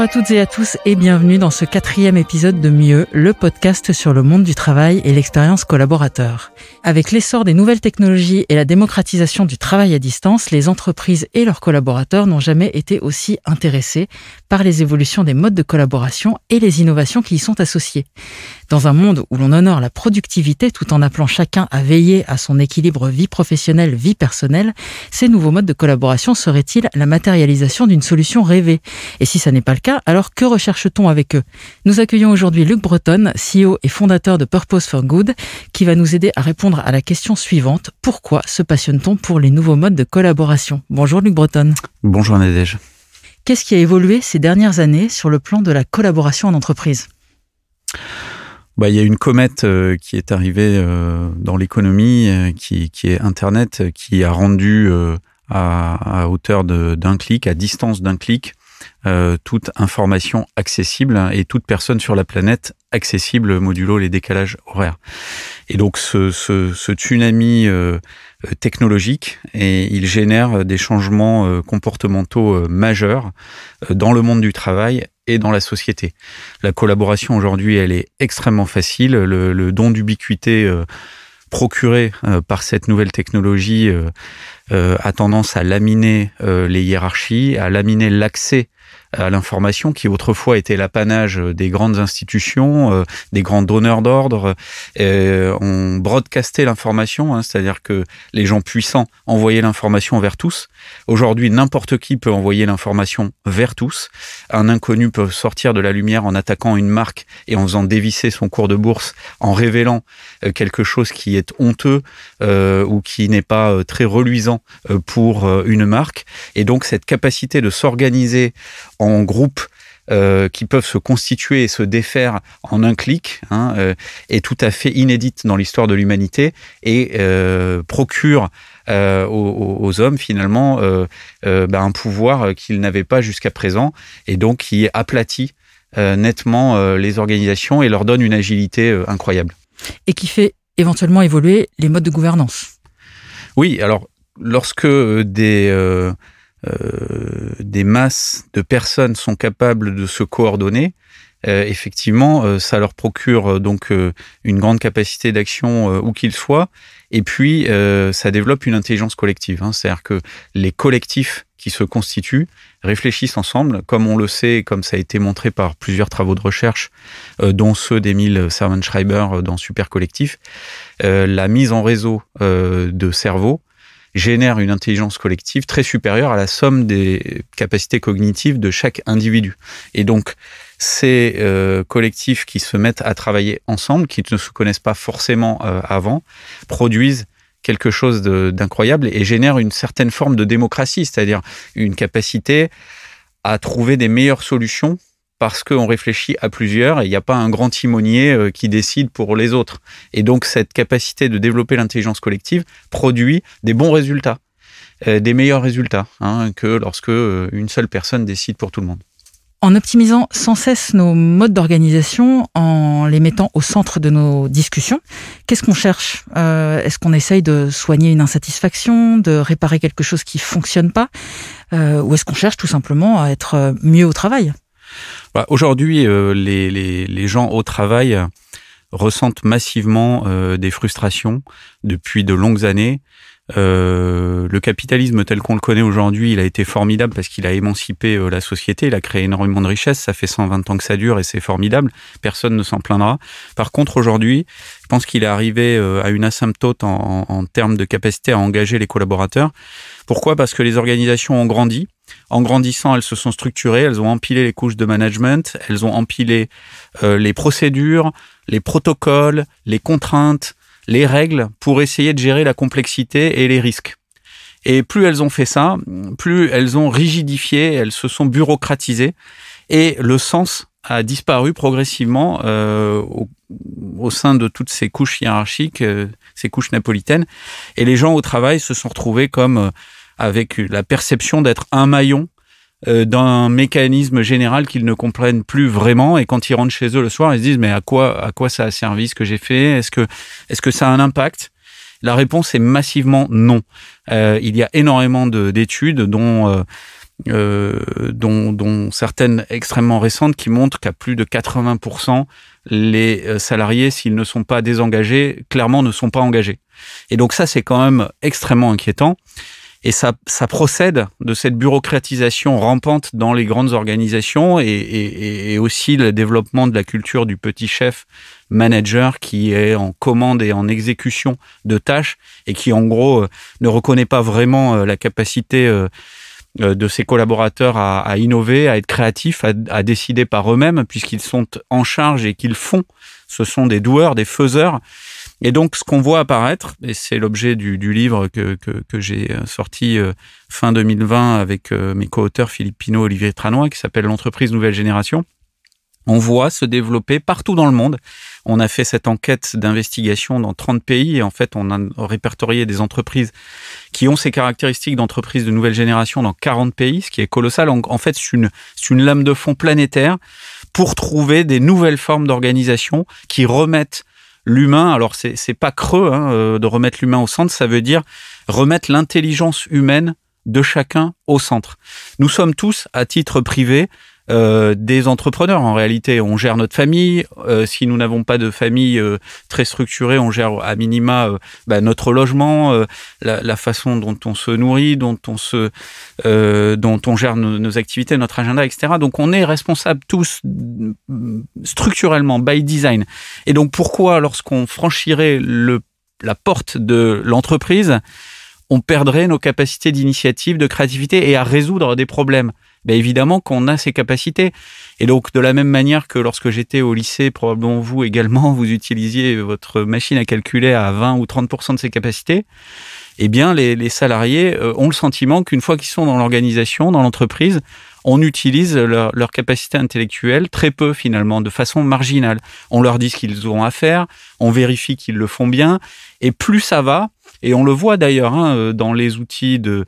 à toutes et à tous et bienvenue dans ce 4e épisode de Mieux, le podcast sur le monde du travail et l'expérience collaborateur. Avec l'essor des nouvelles technologies et la démocratisation du travail à distance, les entreprises et leurs collaborateurs n'ont jamais été aussi intéressés par les évolutions des modes de collaboration et les innovations qui y sont associées. Dans un monde où l'on honore la productivité tout en appelant chacun à veiller à son équilibre vie professionnelle, vie personnelle, ces nouveaux modes de collaboration seraient-ils la matérialisation d'une solution rêvée ? Et si ça n'est pas le cas, alors que recherche-t-on avec eux ? Nous accueillons aujourd'hui Luc Breton, CEO et fondateur de Purpose for Good, qui va nous aider à répondre à la question suivante. Pourquoi se passionne-t-on pour les nouveaux modes de collaboration ? Bonjour Luc Breton. Bonjour Nadège. Qu'est-ce qui a évolué ces dernières années sur le plan de la collaboration en entreprise ? Il y a une comète qui est arrivée dans l'économie, qui est Internet, qui a rendu à hauteur d'un clic, à distance d'un clic, toute information accessible et toute personne sur la planète accessible modulo les décalages horaires. Et donc ce tsunami technologique, et il génère des changements comportementaux majeurs dans le monde du travail et dans la société. La collaboration aujourd'hui, elle est extrêmement facile. Le don d'ubiquité procuré par cette nouvelle technologie a tendance à laminer les hiérarchies, à laminer l'accès à l'information qui autrefois était l'apanage des grandes institutions, des grands donneurs d'ordre. On broadcastait l'information, c'est-à-dire que les gens puissants envoyaient l'information vers tous. Aujourd'hui, n'importe qui peut envoyer l'information vers tous. Un inconnu peut sortir de la lumière en attaquant une marque et en faisant dévisser son cours de bourse, en révélant quelque chose qui est honteux ou qui n'est pas très reluisant pour une marque. Et donc, cette capacité de s'organiser en groupe qui peuvent se constituer et se défaire en un clic est tout à fait inédite dans l'histoire de l'humanité et procure aux hommes finalement un pouvoir qu'ils n'avaient pas jusqu'à présent et donc qui aplatit nettement les organisations et leur donne une agilité incroyable. Et qui fait éventuellement évoluer les modes de gouvernance. Oui, alors lorsque des masses de personnes sont capables de se coordonner, effectivement, ça leur procure donc une grande capacité d'action où qu'ils soient, et puis ça développe une intelligence collective. C'est-à-dire que les collectifs qui se constituent réfléchissent ensemble, comme on le sait, comme ça a été montré par plusieurs travaux de recherche, dont ceux d'Emile Servan-Schreiber dans Super Collectif. La mise en réseau de cerveaux génère une intelligence collective très supérieure à la somme des capacités cognitives de chaque individu. Et donc, ces collectifs qui se mettent à travailler ensemble, qui ne se connaissent pas forcément avant, produisent quelque chose d'incroyable et génèrent une certaine forme de démocratie, c'est-à-dire une capacité à trouver des meilleures solutions parce qu'on réfléchit à plusieurs et il n'y a pas un grand timonier qui décide pour les autres. Et donc, cette capacité de développer l'intelligence collective produit des bons résultats, des meilleurs résultats que lorsque une seule personne décide pour tout le monde. En optimisant sans cesse nos modes d'organisation, en les mettant au centre de nos discussions, qu'est-ce qu'on cherche ? Est-ce qu'on essaye de soigner une insatisfaction, de réparer quelque chose qui ne fonctionne pas ? Ou est-ce qu'on cherche tout simplement à être mieux au travail ? Aujourd'hui, les gens au travail ressentent massivement des frustrations depuis de longues années. Le capitalisme tel qu'on le connaît aujourd'hui, il a été formidable parce qu'il a émancipé la société, il a créé énormément de richesses, ça fait 120 ans que ça dure et c'est formidable, personne ne s'en plaindra. Par contre, aujourd'hui, je pense qu'il est arrivé à une asymptote en termes de capacité à engager les collaborateurs. Pourquoi ? Parce que les organisations ont grandi. En grandissant, elles se sont structurées, elles ont empilé les couches de management, elles ont empilé les procédures, les protocoles, les contraintes, les règles pour essayer de gérer la complexité et les risques. Et plus elles ont fait ça, plus elles ont rigidifié, elles se sont bureaucratisées et le sens a disparu progressivement au sein de toutes ces couches hiérarchiques, ces couches napolitaines. Et les gens au travail se sont retrouvés comme avec la perception d'être un maillon d'un mécanisme général qu'ils ne comprennent plus vraiment. Et quand ils rentrent chez eux le soir, ils se disent « mais à quoi ça a servi ce que j'ai fait ? Est-ce que ça a un impact ?» La réponse est massivement non. Il y a énormément d'études dont dont certaines extrêmement récentes qui montrent qu'à plus de 80%, les salariés, s'ils ne sont pas désengagés, clairement ne sont pas engagés. Et donc ça, c'est quand même extrêmement inquiétant. Et ça procède de cette bureaucratisation rampante dans les grandes organisations et aussi le développement de la culture du petit chef manager qui est en commande et en exécution de tâches et qui, en gros, ne reconnaît pas vraiment la capacité de ses collaborateurs à innover, à être créatifs, à décider par eux-mêmes, puisqu'ils sont en charge et qu'ils font. Ce sont des doueurs, des faiseurs. Et donc, ce qu'on voit apparaître, et c'est l'objet du livre que j'ai sorti fin 2020 avec mes co-auteurs Philippe Pinault et Olivier Tranois, qui s'appelle l'entreprise nouvelle génération, on voit se développer partout dans le monde. On a fait cette enquête d'investigation dans 30 pays et en fait, on a répertorié des entreprises qui ont ces caractéristiques d'entreprises de nouvelle génération dans 40 pays, ce qui est colossal. En fait, c'est une lame de fond planétaire pour trouver des nouvelles formes d'organisation qui remettent l'humain. Alors, c'est pas creux de remettre l'humain au centre, ça veut dire remettre l'intelligence humaine de chacun au centre. Nous sommes tous, à titre privé, des entrepreneurs. En réalité, on gère notre famille. Si nous n'avons pas de famille très structurée, on gère à minima notre logement, la façon dont on se nourrit, dont on gère nos activités, notre agenda, etc. Donc, on est responsables tous structurellement, by design. Et donc, pourquoi, lorsqu'on franchirait la porte de l'entreprise, on perdrait nos capacités d'initiative, de créativité et à résoudre des problèmes? Ben évidemment qu'on a ces capacités. Et donc, de la même manière que lorsque j'étais au lycée, probablement vous également, vous utilisiez votre machine à calculer à 20 ou 30% de ses capacités, eh bien, les salariés ont le sentiment qu'une fois qu'ils sont dans l'organisation, dans l'entreprise, on utilise leur capacité intellectuelle très peu finalement, de façon marginale. On leur dit ce qu'ils ont à faire, on vérifie qu'ils le font bien, et plus ça va, et on le voit d'ailleurs dans les outils de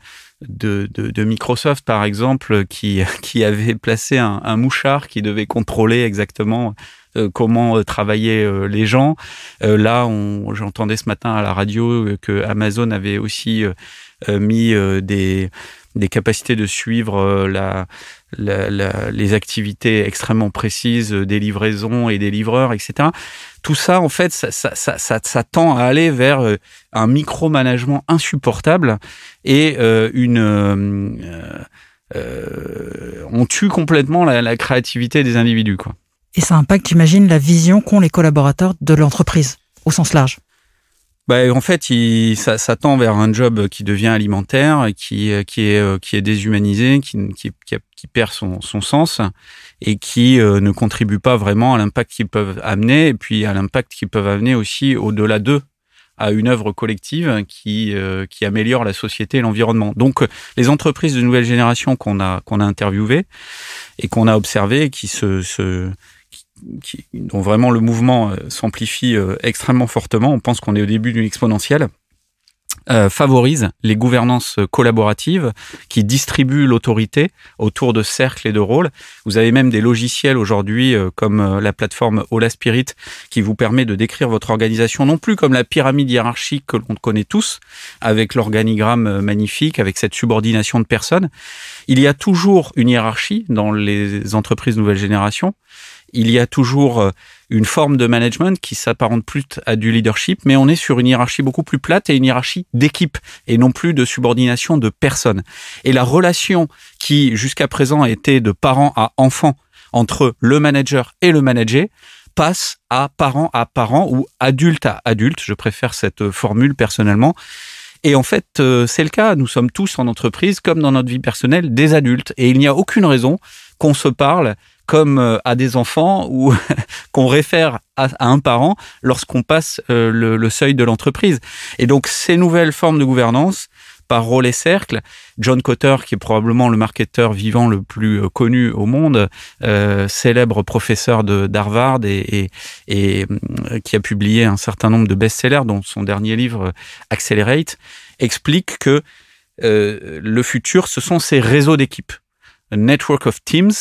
Microsoft, par exemple, qui avait placé un mouchard qui devait contrôler exactement comment travaillaient les gens. Là, j'entendais ce matin à la radio que Amazon avait aussi mis des capacités de suivre les activités extrêmement précises des livraisons et des livreurs, etc. Tout ça, en fait, ça tend à aller vers un micromanagement insupportable et on tue complètement la créativité des individus, quoi. Et ça impacte, j'imagine, la vision qu'ont les collaborateurs de l'entreprise, au sens large. En fait, ça tend vers un job qui devient alimentaire, qui est déshumanisé, qui perd son sens et qui ne contribue pas vraiment à l'impact qu'ils peuvent amener, et puis à l'impact qu'ils peuvent amener aussi au-delà d'eux, à une œuvre collective qui améliore la société et l'environnement. Donc, les entreprises de nouvelle génération qu'on a interviewées et qu'on a observées, dont vraiment le mouvement s'amplifie extrêmement fortement, on pense qu'on est au début d'une exponentielle, favorise les gouvernances collaboratives qui distribuent l'autorité autour de cercles et de rôles. Vous avez même des logiciels aujourd'hui comme la plateforme Hola Spirit qui vous permet de décrire votre organisation non plus comme la pyramide hiérarchique que l'on connaît tous, avec l'organigramme magnifique, avec cette subordination de personnes. Il y a toujours une hiérarchie dans les entreprises nouvelle génération. Il y a toujours une forme de management qui s'apparente plus à du leadership, mais on est sur une hiérarchie beaucoup plus plate et une hiérarchie d'équipe et non plus de subordination de personnes. Et la relation qui, jusqu'à présent, était de parent à enfant entre le manager et le managé passe à parent ou adulte à adulte. Je préfère cette formule personnellement. Et en fait, c'est le cas. Nous sommes tous en entreprise, comme dans notre vie personnelle, des adultes. Et il n'y a aucune raison qu'on se parle comme à des enfants ou qu'on réfère à un parent lorsqu'on passe le seuil de l'entreprise. Et donc, ces nouvelles formes de gouvernance, par rôle et cercle, John Kotter, qui est probablement le marketeur vivant le plus connu au monde, célèbre professeur d'Harvard et qui a publié un certain nombre de best-sellers, dont son dernier livre Accelerate, explique que le futur, ce sont ces réseaux d'équipes, a network of teams,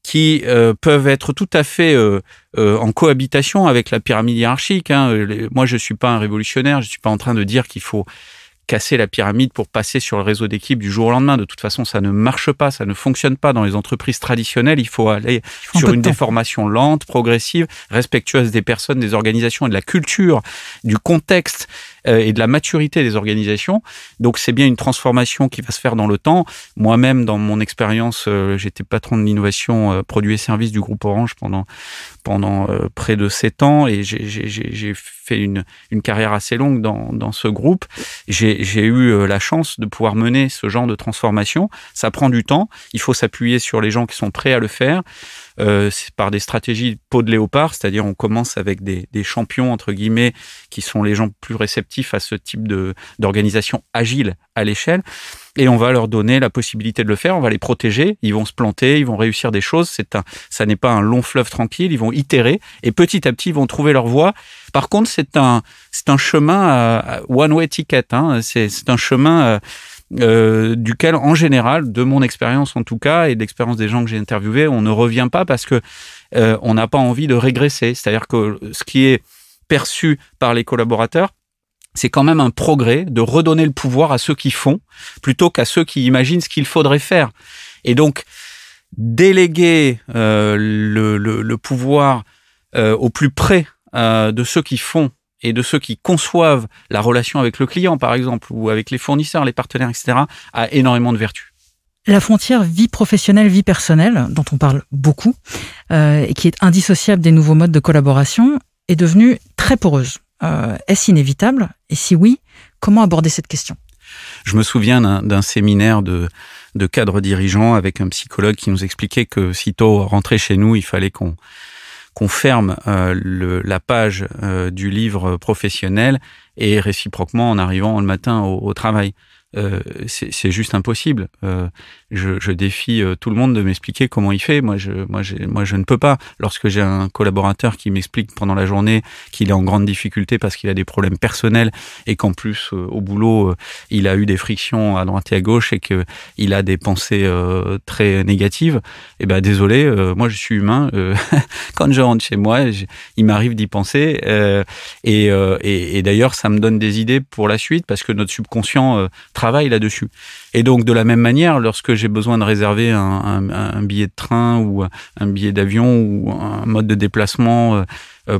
qui peuvent être tout à fait en cohabitation avec la pyramide hiérarchique. Moi, je suis pas un révolutionnaire, je suis pas en train de dire qu'il faut casser la pyramide pour passer sur le réseau d'équipe du jour au lendemain. De toute façon, ça ne marche pas, ça ne fonctionne pas dans les entreprises traditionnelles. Il faut aller sur une déformation lente, progressive, respectueuse des personnes, des organisations et de la culture, du contexte et de la maturité des organisations. Donc, c'est bien une transformation qui va se faire dans le temps. Moi-même, dans mon expérience, j'étais patron de l'innovation produits et services du groupe Orange pendant près de 7 ans et j'ai fait une carrière assez longue dans ce groupe. J'ai eu la chance de pouvoir mener ce genre de transformation. Ça prend du temps. Il faut s'appuyer sur les gens qui sont prêts à le faire. C'est par des stratégies peau de léopard, c'est-à-dire on commence avec des champions, entre guillemets, qui sont les gens plus réceptifs à ce type d'organisation agile à l'échelle, et on va leur donner la possibilité de le faire, on va les protéger, ils vont se planter, ils vont réussir des choses, ça n'est pas un long fleuve tranquille, ils vont itérer, et petit à petit, ils vont trouver leur voie. Par contre, c'est un chemin one-way ticket, hein, c'est un chemin... duquel, en général, de mon expérience en tout cas, et de l'expérience des gens que j'ai interviewés, on ne revient pas parce que on n'a pas envie de régresser. C'est-à-dire que ce qui est perçu par les collaborateurs, c'est quand même un progrès de redonner le pouvoir à ceux qui font, plutôt qu'à ceux qui imaginent ce qu'il faudrait faire. Et donc, déléguer le pouvoir au plus près de ceux qui font et de ceux qui conçoivent la relation avec le client, par exemple, ou avec les fournisseurs, les partenaires, etc., a énormément de vertus. La frontière vie professionnelle, vie personnelle, dont on parle beaucoup, et qui est indissociable des nouveaux modes de collaboration, est devenue très poreuse. Est-ce inévitable? Et si oui, comment aborder cette question? Je me souviens d'un séminaire de cadres dirigeants avec un psychologue qui nous expliquait que sitôt rentré chez nous, il fallait qu'on ferme la page du livre professionnel et réciproquement en arrivant le matin au travail. C'est juste impossible. Je défie tout le monde de m'expliquer comment il fait. Moi, je ne peux pas. Lorsque j'ai un collaborateur qui m'explique pendant la journée qu'il est en grande difficulté parce qu'il a des problèmes personnels et qu'en plus, au boulot, il a eu des frictions à droite et à gauche et qu'il a des pensées très négatives, eh ben, désolé, moi, je suis humain. Quand je rentre chez moi, il m'arrive d'y penser. Et d'ailleurs, ça me donne des idées pour la suite parce que notre subconscient travaille là-dessus. Et donc, de la même manière, lorsque j'ai besoin de réserver un billet de train ou un billet d'avion ou un mode de déplacement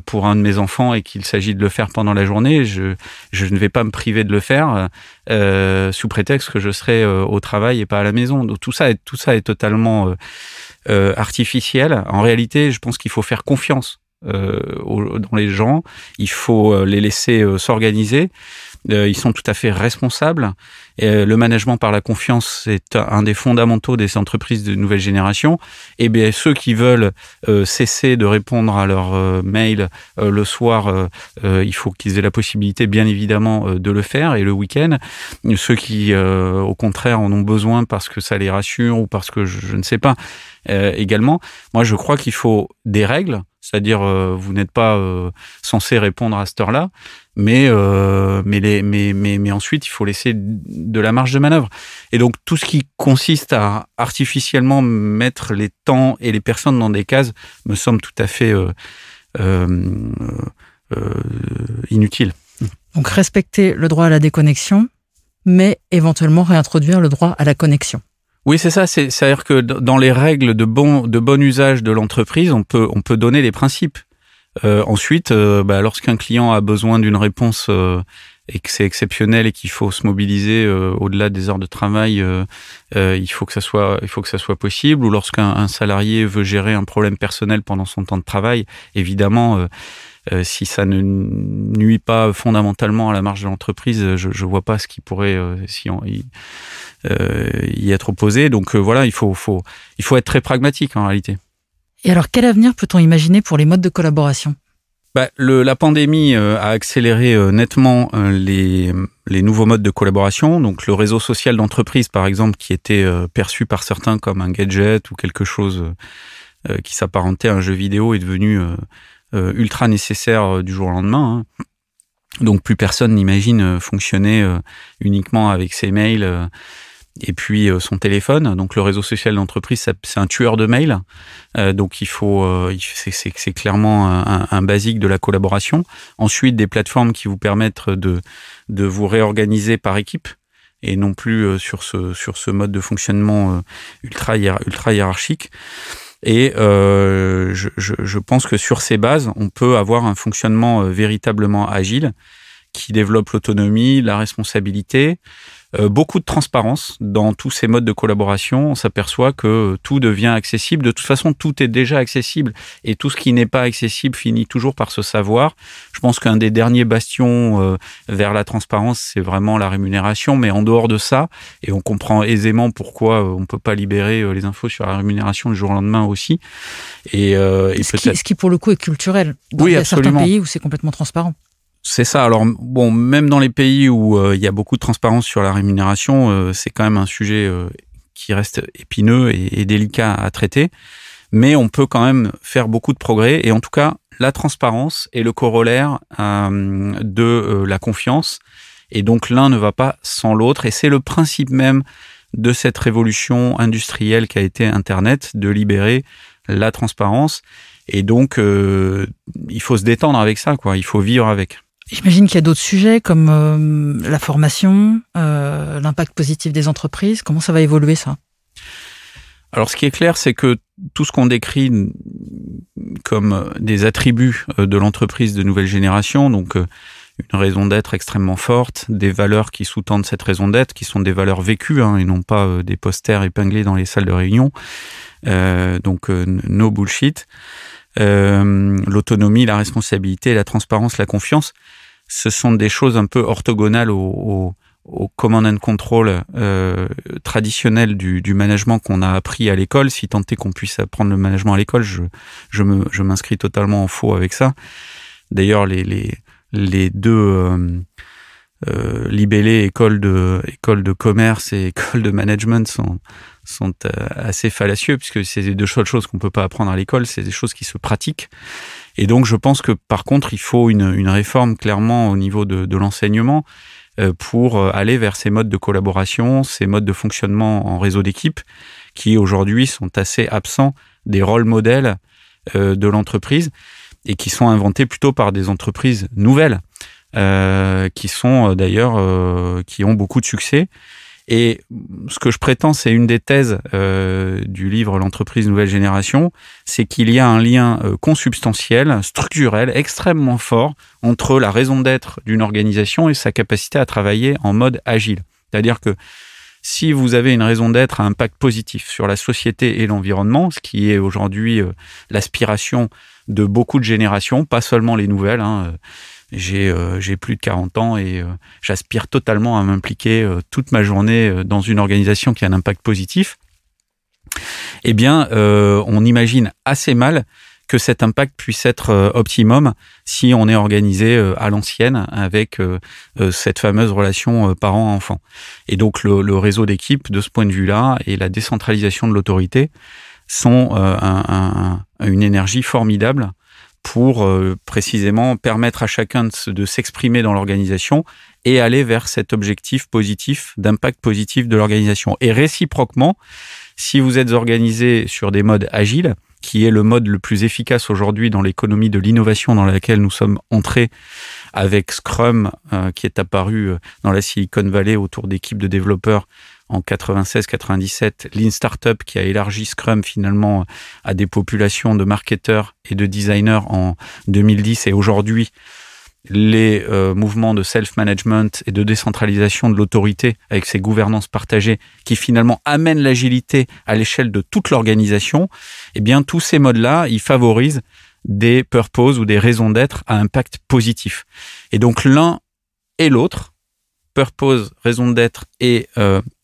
pour un de mes enfants et qu'il s'agit de le faire pendant la journée, je ne vais pas me priver de le faire sous prétexte que je serai au travail et pas à la maison. Donc, tout ça est totalement artificiel. En réalité, je pense qu'il faut faire confiance dans les gens. Il faut les laisser s'organiser. Ils sont tout à fait responsables. Le management par la confiance, c'est un des fondamentaux des entreprises de nouvelle génération. Et bien, ceux qui veulent cesser de répondre à leurs mails le soir, il faut qu'ils aient la possibilité, bien évidemment, de le faire, et le week-end. Ceux qui, au contraire, en ont besoin parce que ça les rassure ou parce que je ne sais pas, également. Moi, je crois qu'il faut des règles, c'est-à-dire vous n'êtes pas censé répondre à cette heure-là, mais ensuite il faut laisser de la marge de manœuvre. Et donc tout ce qui consiste à artificiellement mettre les temps et les personnes dans des cases me semble tout à fait inutile. Donc respecter le droit à la déconnexion, mais éventuellement réintroduire le droit à la connexion. Oui, c'est ça. C'est-à-dire que dans les règles de bon usage de l'entreprise, on peut donner les principes. Ensuite, lorsqu'un client a besoin d'une réponse et que c'est exceptionnel et qu'il faut se mobiliser au-delà des heures de travail, il faut que ça soit possible. Ou lorsqu'un salarié veut gérer un problème personnel pendant son temps de travail, évidemment, si ça ne nuit pas fondamentalement à la marge de l'entreprise, je vois pas ce qui pourrait y être opposé. Donc voilà, il faut être très pragmatique en réalité. Et alors, quel avenir peut-on imaginer pour les modes de collaboration ? La pandémie a accéléré nettement les nouveaux modes de collaboration. Donc le réseau social d'entreprise, par exemple, qui était perçu par certains comme un gadget ou quelque chose qui s'apparentait à un jeu vidéo, est devenu ultra nécessaire du jour au lendemain. Hein. Donc plus personne n'imagine fonctionner uniquement avec ses mails et puis son téléphone. Donc le réseau social d'entreprise, c'est un tueur de mails. Donc il faut, c'est clairement un basique de la collaboration. Ensuite, des plateformes qui vous permettent de vous réorganiser par équipe et non plus sur ce mode de fonctionnement ultra hiérarchique. Et je pense que sur ces bases, on peut avoir un fonctionnement véritablement agile qui développe l'autonomie, la responsabilité, beaucoup de transparence dans tous ces modes de collaboration. On s'aperçoit que tout devient accessible. De toute façon, tout est déjà accessible et tout ce qui n'est pas accessible finit toujours par se savoir. Je pense qu'un des derniers bastions vers la transparence, c'est vraiment la rémunération. Mais en dehors de ça, et on comprend aisément pourquoi on ne peut pas libérer les infos sur la rémunération du jour au lendemain aussi. Et ce qui, pour le coup, est culturel. Oui, il y a absolument. certains pays où c'est complètement transparent. C'est ça. Alors, bon, même dans les pays où il y a beaucoup de transparence sur la rémunération, c'est quand même un sujet qui reste épineux et délicat à traiter. Mais on peut quand même faire beaucoup de progrès. Et en tout cas, la transparence est le corollaire de la confiance. Et donc, l'un ne va pas sans l'autre. Et c'est le principe même de cette révolution industrielle qu'a été Internet, de libérer la transparence. Et donc, il faut se détendre avec ça, quoi. Il faut vivre avec. J'imagine qu'il y a d'autres sujets comme la formation, l'impact positif des entreprises. Comment ça va évoluer, ça ? Alors, ce qui est clair, c'est que tout ce qu'on décrit comme des attributs de l'entreprise de nouvelle génération, donc une raison d'être extrêmement forte, des valeurs qui sous-tendent cette raison d'être, qui sont des valeurs vécues et non pas des posters épinglés dans les salles de réunion. Donc, no bullshit. L'autonomie, la responsabilité, la transparence, la confiance, ce sont des choses un peu orthogonales au command and control traditionnel du management qu'on a appris à l'école. Si tant est qu'on puisse apprendre le management à l'école, je m'inscris totalement en faux avec ça. D'ailleurs, les deux libellés école de commerce et école de management sont assez fallacieux, puisque c'est des deux choses qu'on peut pas apprendre à l'école, c'est des choses qui se pratiquent. Et donc, je pense que, par contre, il faut une réforme clairement au niveau de l'enseignement pour aller vers ces modes de collaboration, ces modes de fonctionnement en réseau d'équipe qui, aujourd'hui, sont assez absents des rôles modèles de l'entreprise et qui sont inventés plutôt par des entreprises nouvelles qui sont d'ailleurs qui ont beaucoup de succès. Et ce que je prétends, c'est une des thèses du livre L'entreprise nouvelle génération, c'est qu'il y a un lien consubstantiel, structurel, extrêmement fort entre la raison d'être d'une organisation et sa capacité à travailler en mode agile. C'est-à-dire que si vous avez une raison d'être à impact positif sur la société et l'environnement, ce qui est aujourd'hui l'aspiration de beaucoup de générations, pas seulement les nouvelles, J'ai plus de 40 ans et j'aspire totalement à m'impliquer toute ma journée dans une organisation qui a un impact positif. Eh bien, on imagine assez mal que cet impact puisse être optimum si on est organisé à l'ancienne avec cette fameuse relation parent-enfant. Et donc, le réseau d'équipe, de ce point de vue-là, et la décentralisation de l'autorité sont une énergie formidable pour précisément permettre à chacun de s'exprimer dans l'organisation et aller vers cet objectif positif, d'impact positif de l'organisation. Et réciproquement, si vous êtes organisé sur des modes agiles, qui est le mode le plus efficace aujourd'hui dans l'économie de l'innovation dans laquelle nous sommes entrés avec Scrum, qui est apparu dans la Silicon Valley autour d'équipes de développeurs en 96-97, Lean Startup qui a élargi Scrum finalement à des populations de marketeurs et de designers en 2010 et aujourd'hui les mouvements de self-management et de décentralisation de l'autorité avec ces gouvernances partagées qui finalement amènent l'agilité à l'échelle de toute l'organisation, eh bien tous ces modes-là, ils favorisent des purposes ou des raisons d'être à impact positif. Et donc l'un et l'autre, purpose, raison d'être et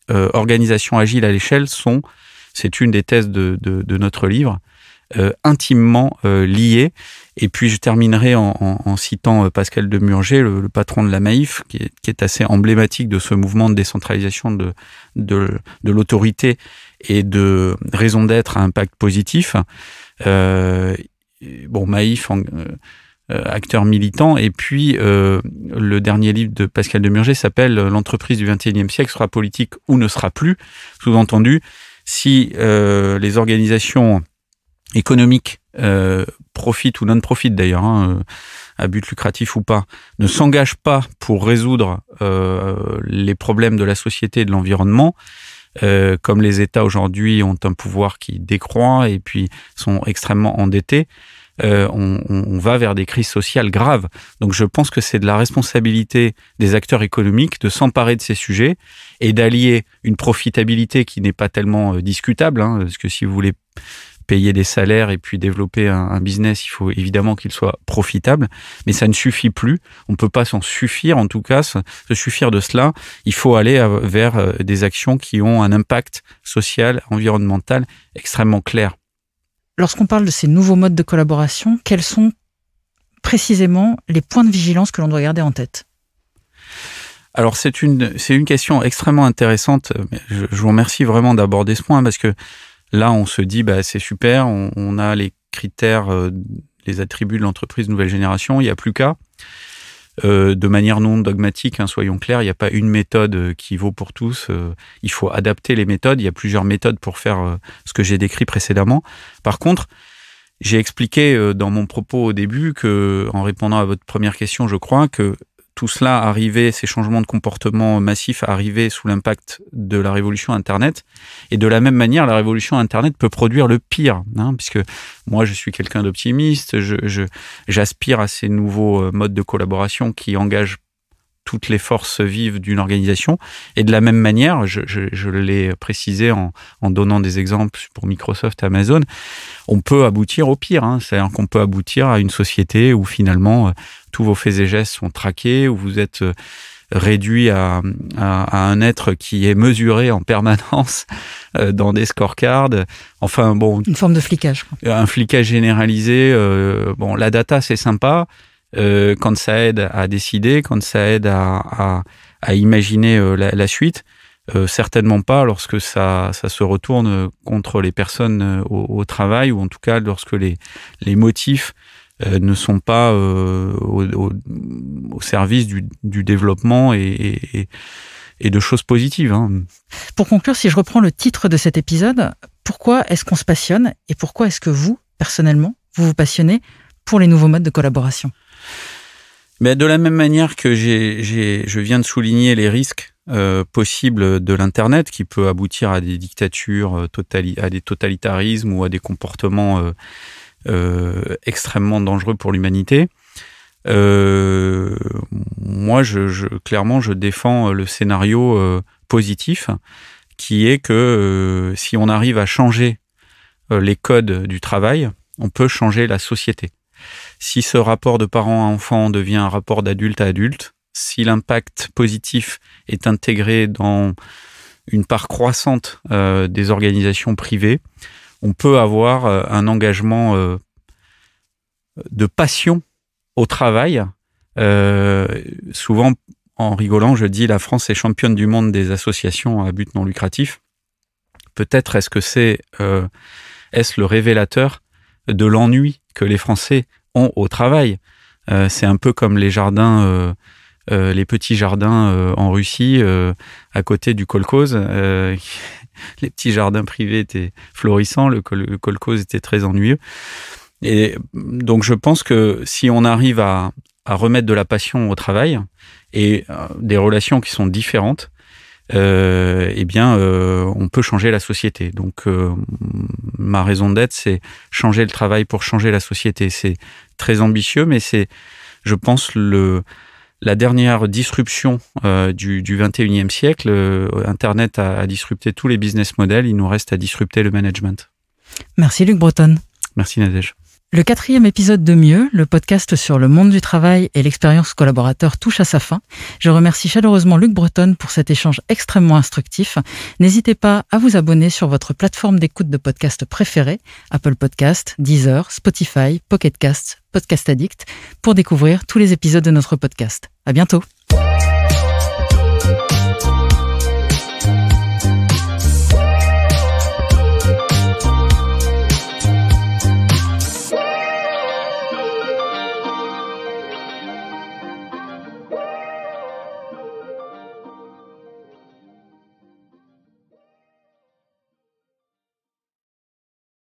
organisation agile à l'échelle c'est une des thèses de notre livre, intimement liées. Et puis je terminerai en citant Pascal Demurger, le patron de la Maïf, qui est assez emblématique de ce mouvement de décentralisation de l'autorité et de raison d'être à impact positif. Maïf acteur militant. Et puis, le dernier livre de Pascal Demurger s'appelle « L'entreprise du XXIe siècle sera politique ou ne sera plus ». Sous-entendu, si les organisations économiques, profit ou non-profit d'ailleurs, à but lucratif ou pas, ne s'engagent pas pour résoudre les problèmes de la société et de l'environnement, comme les États aujourd'hui ont un pouvoir qui décroît et puis sont extrêmement endettés, on va vers des crises sociales graves. Donc je pense que c'est de la responsabilité des acteurs économiques de s'emparer de ces sujets et d'allier une profitabilité qui n'est pas tellement discutable, parce que si vous voulez payer des salaires et puis développer un business, il faut évidemment qu'il soit profitable, mais ça ne suffit plus. On ne peut pas s'en suffire, en tout cas, se suffire de cela. Il faut aller vers des actions qui ont un impact social, environnemental extrêmement clair. Lorsqu'on parle de ces nouveaux modes de collaboration, quels sont précisément les points de vigilance que l'on doit garder en tête ? Alors c'est une question extrêmement intéressante. Je vous remercie vraiment d'aborder ce point parce que là on se dit c'est super, on a les critères, les attributs de l'entreprise nouvelle génération, il n'y a plus qu'à. De manière non dogmatique, soyons clairs, il n'y a pas une méthode qui vaut pour tous. Il faut adapter les méthodes. Il y a plusieurs méthodes pour faire ce que j'ai décrit précédemment. Par contre, j'ai expliqué dans mon propos au début que, en répondant à votre première question, je crois que tout cela arrivait, ces changements de comportement massifs arrivaient sous l'impact de la révolution Internet. Et de la même manière, la révolution Internet peut produire le pire, puisque moi, je suis quelqu'un d'optimiste, j'aspire à ces nouveaux modes de collaboration qui engagent toutes les forces vives d'une organisation. Et de la même manière, je l'ai précisé en donnant des exemples pour Microsoft et Amazon, on peut aboutir au pire. C'est-à-dire qu'on peut aboutir à une société où finalement tous vos faits et gestes sont traqués, où vous êtes réduit à un être qui est mesuré en permanence dans des scorecards. Enfin bon, une forme de flicage. Un flicage généralisé. La data c'est sympa. Quand ça aide à décider, quand ça aide à imaginer la suite, certainement pas lorsque ça se retourne contre les personnes au travail, ou en tout cas lorsque les motifs ne sont pas au service du développement et de choses positives. Pour conclure, si je reprends le titre de cet épisode, pourquoi est-ce qu'on se passionne et pourquoi est-ce que vous, personnellement, vous passionnez pour les nouveaux modes de collaboration ? Mais de la même manière que je viens de souligner les risques possibles de l'Internet, qui peut aboutir à des dictatures, à des totalitarismes ou à des comportements extrêmement dangereux pour l'humanité. Moi, clairement, je défends le scénario positif, qui est que si on arrive à changer les codes du travail, on peut changer la société. Si ce rapport de parent à enfant devient un rapport d'adulte à adulte, si l'impact positif est intégré dans une part croissante des organisations privées, on peut avoir un engagement de passion au travail. Souvent, en rigolant, je dis la France est championne du monde des associations à but non lucratif. Peut-être est-ce le révélateur de l'ennui que les Français ont au travail. C'est un peu comme les jardins, les petits jardins en Russie, à côté du kolkhoz. Les petits jardins privés étaient florissants, le kolkhoz était très ennuyeux. Et donc je pense que si on arrive à remettre de la passion au travail et des relations qui sont différentes, on peut changer la société. Donc ma raison d'être, c'est changer le travail pour changer la société. C'est très ambitieux, mais c'est, je pense, la dernière disruption du 21e siècle. Internet a disrupté tous les business models, il nous reste à disrupter le management. Merci Luc Breton. Merci Nadège. Le 4e épisode de Mieux, le podcast sur le monde du travail et l'expérience collaborateur, touche à sa fin. Je remercie chaleureusement Luc Breton pour cet échange extrêmement instructif. N'hésitez pas à vous abonner sur votre plateforme d'écoute de podcast préférée, Apple Podcasts, Deezer, Spotify, Pocket Casts, Podcast Addict, pour découvrir tous les épisodes de notre podcast. À bientôt.